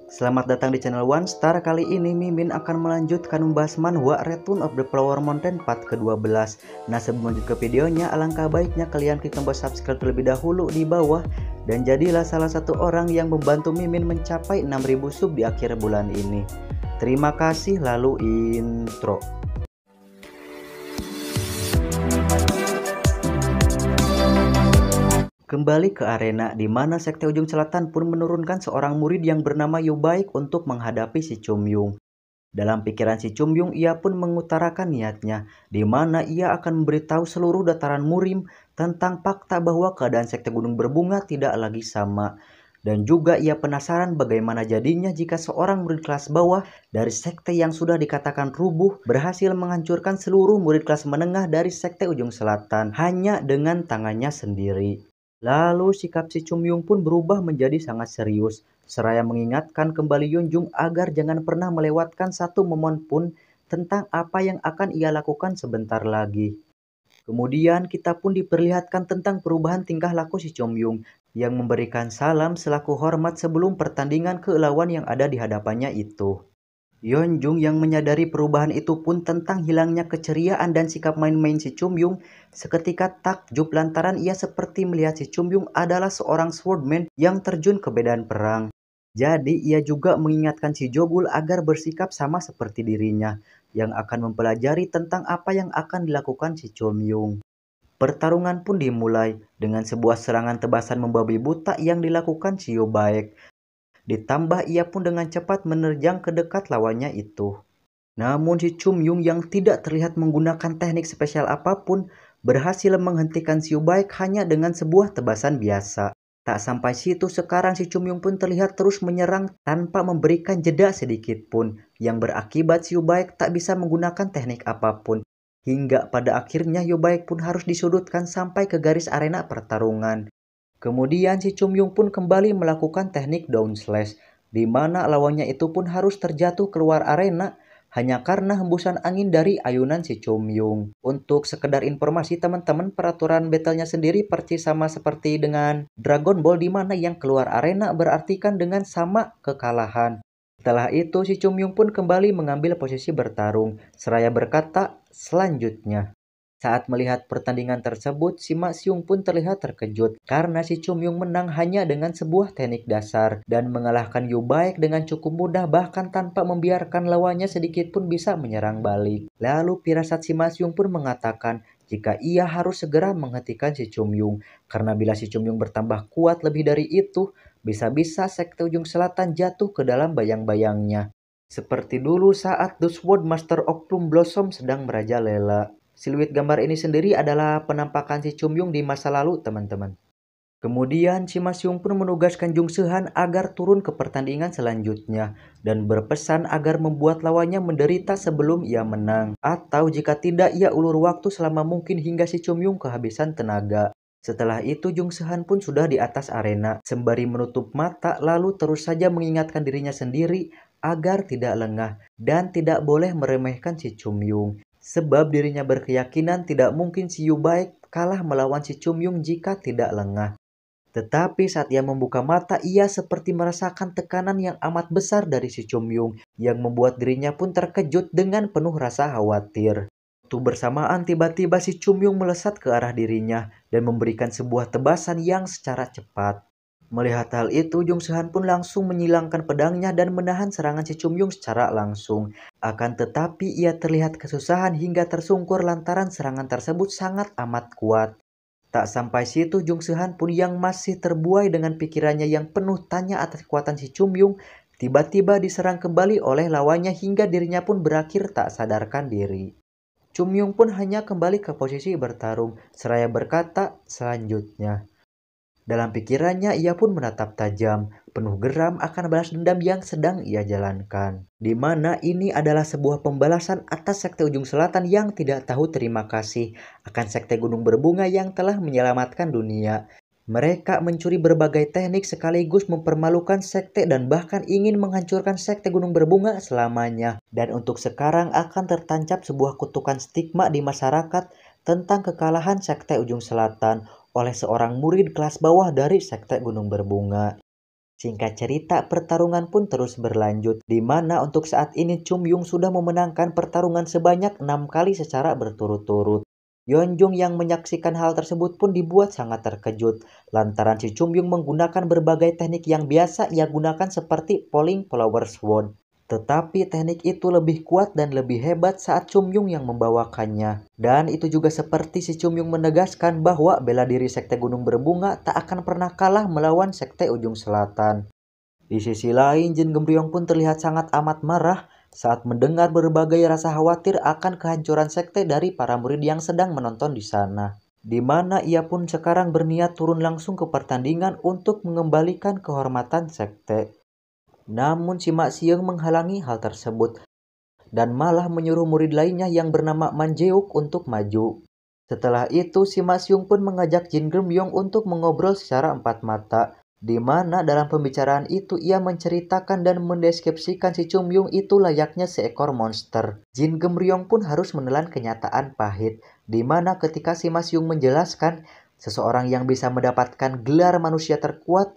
Selamat datang di channel One Star. Kali ini Mimin akan melanjutkan membahas manhwa Return of the Flower Mountain part ke-12. Nah, sebelum lanjut ke videonya, alangkah baiknya kalian klik tombol subscribe terlebih dahulu di bawah dan jadilah salah satu orang yang membantu Mimin mencapai 6000 sub di akhir bulan ini. Terima kasih, lalu intro. Kembali ke arena, di mana Sekte Ujung Selatan pun menurunkan seorang murid yang bernama Yubaik untuk menghadapi si Chumyung. Dalam pikiran si Chumyung, ia pun mengutarakan niatnya, di mana ia akan memberitahu seluruh dataran Murim tentang fakta bahwa keadaan Sekte Gunung Berbunga tidak lagi sama. Dan juga ia penasaran bagaimana jadinya jika seorang murid kelas bawah dari sekte yang sudah dikatakan rubuh berhasil menghancurkan seluruh murid kelas menengah dari Sekte Ujung Selatan hanya dengan tangannya sendiri. Lalu sikap si Chumyung pun berubah menjadi sangat serius, seraya mengingatkan kembali Yunjung agar jangan pernah melewatkan satu momen pun tentang apa yang akan ia lakukan sebentar lagi. Kemudian kita pun diperlihatkan tentang perubahan tingkah laku si Chumyung yang memberikan salam selaku hormat sebelum pertandingan ke lawan yang ada di hadapannya itu. Yeonjung yang menyadari perubahan itu pun tentang hilangnya keceriaan dan sikap main-main si Chumyung seketika takjub lantaran ia seperti melihat si Chumyung adalah seorang swordman yang terjun ke medan perang. Jadi ia juga mengingatkan si Jogul agar bersikap sama seperti dirinya yang akan mempelajari tentang apa yang akan dilakukan si Chumyung. Pertarungan pun dimulai dengan sebuah serangan tebasan membabi buta yang dilakukan si Yubaek. Ditambah ia pun dengan cepat menerjang ke dekat lawannya itu. Namun si Chumyung yang tidak terlihat menggunakan teknik spesial apapun berhasil menghentikan si Yubaek hanya dengan sebuah tebasan biasa. Tak sampai situ sekarang si Chumyung pun terlihat terus menyerang tanpa memberikan jeda sedikit pun, yang berakibat si Yubaek tak bisa menggunakan teknik apapun. Hingga pada akhirnya Yubaek pun harus disudutkan sampai ke garis arena pertarungan. Kemudian si Chumyung pun kembali melakukan teknik down slash, di mana lawannya itu pun harus terjatuh keluar arena hanya karena hembusan angin dari ayunan si Chumyung. Untuk sekedar informasi teman-teman, peraturan battlenya sendiri persis sama seperti dengan Dragon Ball, di mana yang keluar arena berartikan dengan sama kekalahan. Setelah itu si Chumyung pun kembali mengambil posisi bertarung, seraya berkata selanjutnya. Saat melihat pertandingan tersebut, si Mak Siung pun terlihat terkejut karena si Chumyung menang hanya dengan sebuah teknik dasar dan mengalahkan Yubaek dengan cukup mudah bahkan tanpa membiarkan lawannya sedikit pun bisa menyerang balik. Lalu firasat si Mak Siung pun mengatakan jika ia harus segera menghentikan si Chumyung karena bila si Chumyung bertambah kuat lebih dari itu, bisa-bisa Sekte Ujung Selatan jatuh ke dalam bayang-bayangnya. Seperti dulu saat The Sword Master of Plum Blossom sedang merajalela. Siluet gambar ini sendiri adalah penampakan si Chumyung di masa lalu, teman-teman. Kemudian si Masyung pun menugaskan Jung Sehan agar turun ke pertandingan selanjutnya dan berpesan agar membuat lawannya menderita sebelum ia menang. Atau jika tidak, ia ulur waktu selama mungkin hingga si Chumyung kehabisan tenaga. Setelah itu Jung Sehan pun sudah di atas arena, sembari menutup mata lalu terus saja mengingatkan dirinya sendiri agar tidak lengah dan tidak boleh meremehkan si Chumyung. Sebab dirinya berkeyakinan tidak mungkin si Yubaek kalah melawan si Chumyung jika tidak lengah. Tetapi saat ia membuka mata, ia seperti merasakan tekanan yang amat besar dari si Chumyung yang membuat dirinya pun terkejut dengan penuh rasa khawatir. Waktu bersamaan tiba-tiba si Chumyung melesat ke arah dirinya dan memberikan sebuah tebasan yang secara cepat. Melihat hal itu, Jung Sehan pun langsung menyilangkan pedangnya dan menahan serangan si Chumyung secara langsung. Akan tetapi ia terlihat kesusahan hingga tersungkur lantaran serangan tersebut sangat amat kuat. Tak sampai situ Jung Sehan pun yang masih terbuai dengan pikirannya yang penuh tanya atas kekuatan si Chumyung, tiba-tiba diserang kembali oleh lawannya hingga dirinya pun berakhir tak sadarkan diri. Chumyung pun hanya kembali ke posisi bertarung, seraya berkata selanjutnya. Dalam pikirannya ia pun menatap tajam, penuh geram akan balas dendam yang sedang ia jalankan. Di mana ini adalah sebuah pembalasan atas Sekte Ujung Selatan yang tidak tahu terima kasih akan Sekte Gunung Berbunga yang telah menyelamatkan dunia. Mereka mencuri berbagai teknik sekaligus mempermalukan sekte dan bahkan ingin menghancurkan Sekte Gunung Berbunga selamanya. Dan untuk sekarang akan tertancap sebuah kutukan stigma di masyarakat tentang kekalahan Sekte Ujung Selatan oleh seorang murid kelas bawah dari Sekte Gunung Berbunga. Singkat cerita, pertarungan pun terus berlanjut, di mana untuk saat ini Chumyung sudah memenangkan pertarungan sebanyak 6 kali secara berturut-turut. Yeonjung yang menyaksikan hal tersebut pun dibuat sangat terkejut, lantaran si Chumyung menggunakan berbagai teknik yang biasa ia gunakan seperti Falling Flower Sword. Tetapi teknik itu lebih kuat dan lebih hebat saat Chumyung yang membawakannya. Dan itu juga seperti si Chumyung menegaskan bahwa bela diri Sekte Gunung Berbunga tak akan pernah kalah melawan Sekte Ujung Selatan. Di sisi lain, Jin Gembyong pun terlihat sangat amat marah saat mendengar berbagai rasa khawatir akan kehancuran sekte dari para murid yang sedang menonton di sana. Di mana ia pun sekarang berniat turun langsung ke pertandingan untuk mengembalikan kehormatan sekte. Namun si Mak Sieng menghalangi hal tersebut dan malah menyuruh murid lainnya yang bernama Man Jeuk untuk maju. Setelah itu, si Ma Seung pun mengajak Jin Geum-yong untuk mengobrol secara empat mata, di mana dalam pembicaraan itu ia menceritakan dan mendeskripsikan si Chum-yung itu layaknya seekor monster. Jin Geum-ryong pun harus menelan kenyataan pahit, di mana ketika si Ma Seung menjelaskan seseorang yang bisa mendapatkan gelar manusia terkuat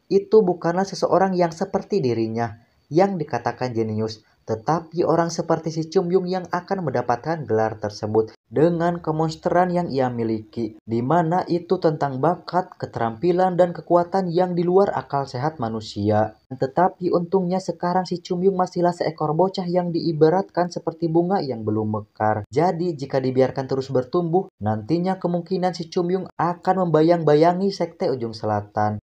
itu bukanlah seseorang yang seperti dirinya, yang dikatakan jenius, tetapi orang seperti si Chum-yung yang akan mendapatkan gelar tersebut dengan kemonsteran yang ia miliki, di mana itu tentang bakat, keterampilan, dan kekuatan yang di luar akal sehat manusia. Tetapi untungnya sekarang si Chum-yung masihlah seekor bocah yang diibaratkan seperti bunga yang belum mekar. Jadi jika dibiarkan terus bertumbuh, nantinya kemungkinan si Chum-yung akan membayang-bayangi Sekte Ujung Selatan.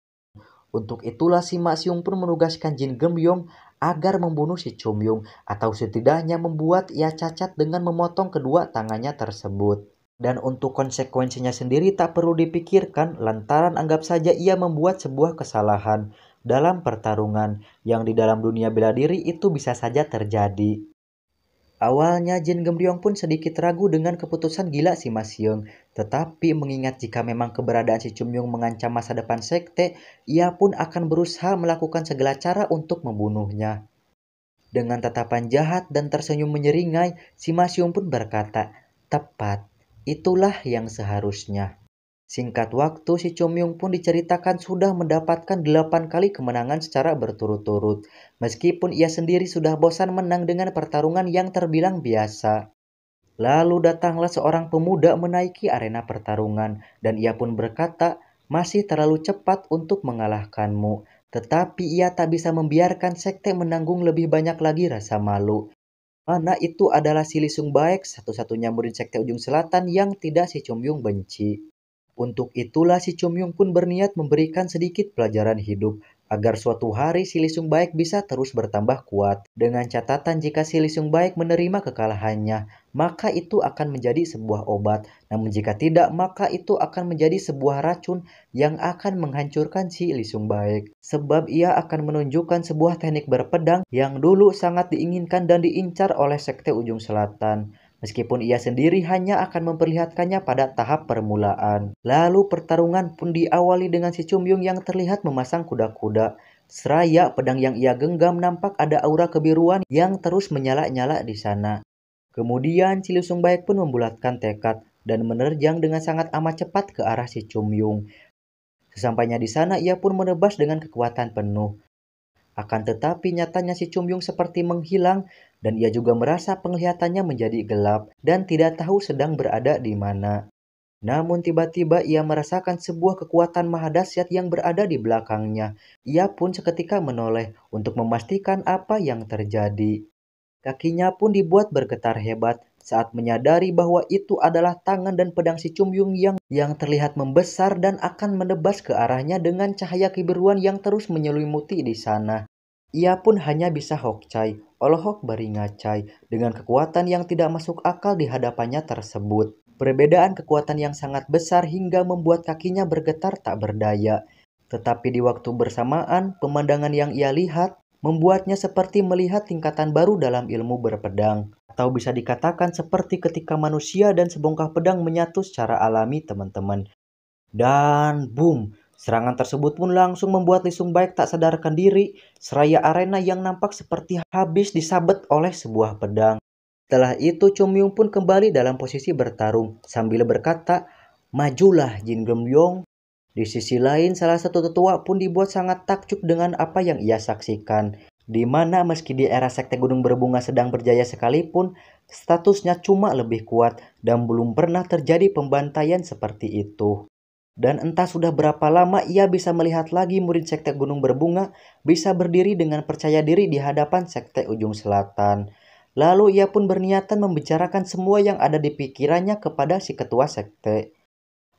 Untuk itulah si Mak Seung pun menugaskan Jin Geum-yong agar membunuh si Chum-yung atau setidaknya membuat ia cacat dengan memotong kedua tangannya tersebut. Dan untuk konsekuensinya sendiri tak perlu dipikirkan lantaran anggap saja ia membuat sebuah kesalahan dalam pertarungan yang di dalam dunia bela diri itu bisa saja terjadi. Awalnya Jin Geum-ryong pun sedikit ragu dengan keputusan gila si Ma Seung, tetapi mengingat jika memang keberadaan si Chum-yung mengancam masa depan sekte, ia pun akan berusaha melakukan segala cara untuk membunuhnya. Dengan tatapan jahat dan tersenyum menyeringai, si Ma Seung pun berkata, "Tepat, itulah yang seharusnya." Singkat waktu, si Chum-yung pun diceritakan sudah mendapatkan 8 kali kemenangan secara berturut-turut, meskipun ia sendiri sudah bosan menang dengan pertarungan yang terbilang biasa. Lalu datanglah seorang pemuda menaiki arena pertarungan, dan ia pun berkata, masih terlalu cepat untuk mengalahkanmu, tetapi ia tak bisa membiarkan sekte menanggung lebih banyak lagi rasa malu. Mana itu adalah si Lisung Baek, satu-satunya murid sekte Ujung Selatan yang tidak si Chum-yung benci. Untuk itulah si Chum-yung pun berniat memberikan sedikit pelajaran hidup agar suatu hari si Lisung Baek bisa terus bertambah kuat. Dengan catatan jika si Lisung Baek menerima kekalahannya, maka itu akan menjadi sebuah obat. Namun jika tidak, maka itu akan menjadi sebuah racun yang akan menghancurkan si Lisung Baek. Sebab ia akan menunjukkan sebuah teknik berpedang yang dulu sangat diinginkan dan diincar oleh Sekte Ujung Selatan. Meskipun ia sendiri hanya akan memperlihatkannya pada tahap permulaan. Lalu pertarungan pun diawali dengan si Chum-yung yang terlihat memasang kuda-kuda. Seraya pedang yang ia genggam nampak ada aura kebiruan yang terus menyala-nyala di sana. Kemudian si Lusung Baek pun membulatkan tekad dan menerjang dengan sangat amat cepat ke arah si Chum-yung. Sesampainya di sana ia pun menebas dengan kekuatan penuh. Akan tetapi nyatanya si Chum-yung seperti menghilang dan ia juga merasa penglihatannya menjadi gelap dan tidak tahu sedang berada di mana. Namun tiba-tiba ia merasakan sebuah kekuatan maha dahsyat yang berada di belakangnya. Ia pun seketika menoleh untuk memastikan apa yang terjadi. Kakinya pun dibuat bergetar hebat saat menyadari bahwa itu adalah tangan dan pedang si Chum-yung yang terlihat membesar dan akan menebas ke arahnya dengan cahaya kebiruan yang terus menyelimuti di sana. Ia pun hanya bisa hokcai, Olohok Baringacai, dengan kekuatan yang tidak masuk akal di hadapannya tersebut. Perbedaan kekuatan yang sangat besar hingga membuat kakinya bergetar tak berdaya. Tetapi di waktu bersamaan, pemandangan yang ia lihat membuatnya seperti melihat tingkatan baru dalam ilmu berpedang. Atau bisa dikatakan seperti ketika manusia dan sebongkah pedang menyatu secara alami, teman-teman. Dan boom! Serangan tersebut pun langsung membuat Lisung Baek tak sadarkan diri, seraya arena yang nampak seperti habis disabet oleh sebuah pedang. Setelah itu Chum-yung pun kembali dalam posisi bertarung sambil berkata, "Majulah Jin Geum-yong." Di sisi lain, salah satu tetua pun dibuat sangat takjub dengan apa yang ia saksikan, di mana meski di era Sekte Gunung Berbunga sedang berjaya sekalipun, statusnya cuma lebih kuat dan belum pernah terjadi pembantaian seperti itu. Dan entah sudah berapa lama ia bisa melihat lagi murid Sekte Gunung Berbunga bisa berdiri dengan percaya diri di hadapan Sekte Ujung Selatan. Lalu ia pun berniatan membicarakan semua yang ada di pikirannya kepada si ketua sekte.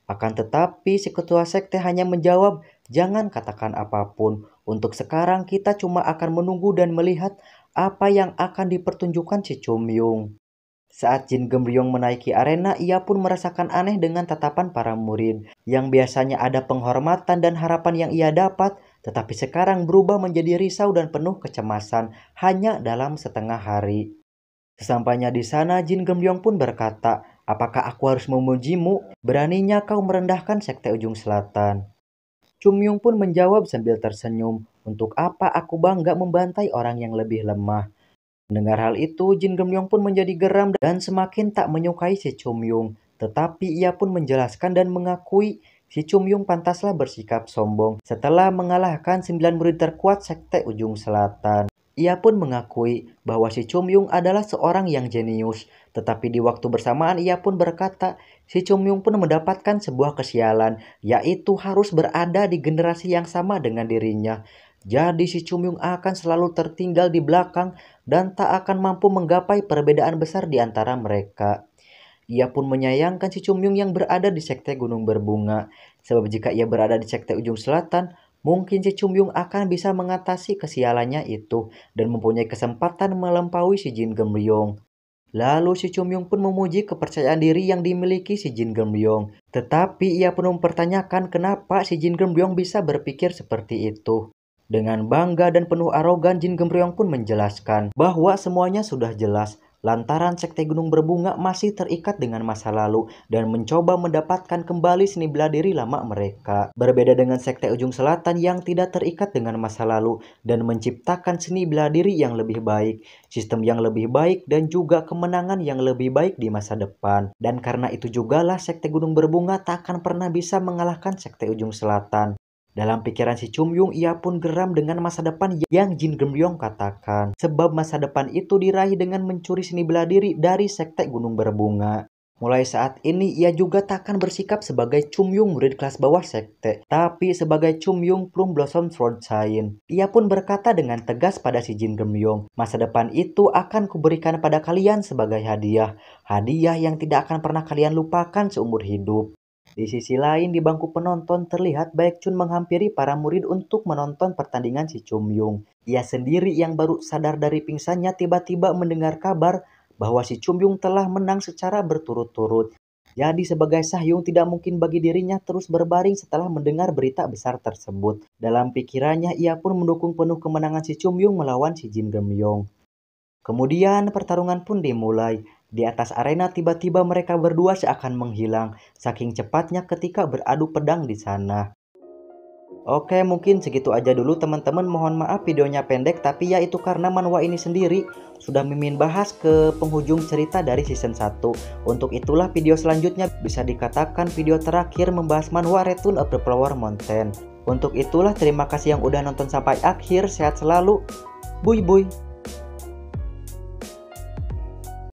Akan tetapi si ketua sekte hanya menjawab, "Jangan katakan apapun. Untuk sekarang kita cuma akan menunggu dan melihat apa yang akan dipertunjukkan si Chumyung." Saat Jin Gemryong menaiki arena, ia pun merasakan aneh dengan tatapan para murid. Yang biasanya ada penghormatan dan harapan yang ia dapat, tetapi sekarang berubah menjadi risau dan penuh kecemasan hanya dalam setengah hari. Sesampainya di sana, Jin Gembyong pun berkata, "Apakah aku harus memujimu? Beraninya kau merendahkan Sekte Ujung Selatan." Chumyung pun menjawab sambil tersenyum, "Untuk apa aku bangga membantai orang yang lebih lemah?" Mendengar hal itu, Jin Gembyong pun menjadi geram dan semakin tak menyukai si Chumyung. Tetapi ia pun menjelaskan dan mengakui si Chumyung pantaslah bersikap sombong setelah mengalahkan 9 murid terkuat Sekte Ujung Selatan. Ia pun mengakui bahwa si Chumyung adalah seorang yang jenius, tetapi di waktu bersamaan ia pun berkata, si Chumyung pun mendapatkan sebuah kesialan, yaitu harus berada di generasi yang sama dengan dirinya. Jadi si Chumyung akan selalu tertinggal di belakang dan tak akan mampu menggapai perbedaan besar di antara mereka. Ia pun menyayangkan si Chumyung yang berada di Sekte Gunung Berbunga, sebab jika ia berada di Sekte Ujung Selatan, mungkin si Chumyung akan bisa mengatasi kesialannya itu dan mempunyai kesempatan melampaui si Jin Gemryong. Lalu si Chumyung pun memuji kepercayaan diri yang dimiliki si Jin Gemryong. Tetapi ia pun mempertanyakan kenapa si Jin Gemryong bisa berpikir seperti itu. Dengan bangga dan penuh arogan, Jin Gemryong pun menjelaskan bahwa semuanya sudah jelas. Lantaran Sekte Gunung Berbunga masih terikat dengan masa lalu dan mencoba mendapatkan kembali seni bela diri lama mereka. Berbeda dengan Sekte Ujung Selatan yang tidak terikat dengan masa lalu dan menciptakan seni bela diri yang lebih baik, sistem yang lebih baik dan juga kemenangan yang lebih baik di masa depan. Dan karena itu jugalah Sekte Gunung Berbunga tak akan pernah bisa mengalahkan Sekte Ujung Selatan. Dalam pikiran si Chumyung, ia pun geram dengan masa depan yang Jin Gemryong katakan. Sebab masa depan itu diraih dengan mencuri seni bela diri dari Sekte Gunung Berbunga. Mulai saat ini, ia juga tak akan bersikap sebagai Chumyung murid kelas bawah sekte, tapi sebagai Chumyung Plum Blossom Sword Sign. Ia pun berkata dengan tegas pada si Jin Gemryong, "Masa depan itu akan kuberikan pada kalian sebagai hadiah. Hadiah yang tidak akan pernah kalian lupakan seumur hidup." Di sisi lain, di bangku penonton terlihat Baekhyun menghampiri para murid untuk menonton pertandingan si Chumyung. Ia sendiri yang baru sadar dari pingsannya tiba-tiba mendengar kabar bahwa si Chumyung telah menang secara berturut-turut. Jadi sebagai Sahyung tidak mungkin bagi dirinya terus berbaring setelah mendengar berita besar tersebut. Dalam pikirannya ia pun mendukung penuh kemenangan si Chumyung melawan si Jin Gemryong. Kemudian pertarungan pun dimulai. Di atas arena tiba-tiba mereka berdua seakan menghilang, saking cepatnya ketika beradu pedang di sana. Oke, mungkin segitu aja dulu teman-teman. Mohon maaf videonya pendek, tapi ya itu karena manhwa ini sendiri sudah Mimin bahas ke penghujung cerita dari season 1. Untuk itulah video selanjutnya bisa dikatakan video terakhir membahas manhwa Return of the Flower Mountain. Untuk itulah terima kasih yang udah nonton sampai akhir, sehat selalu. Buy buy.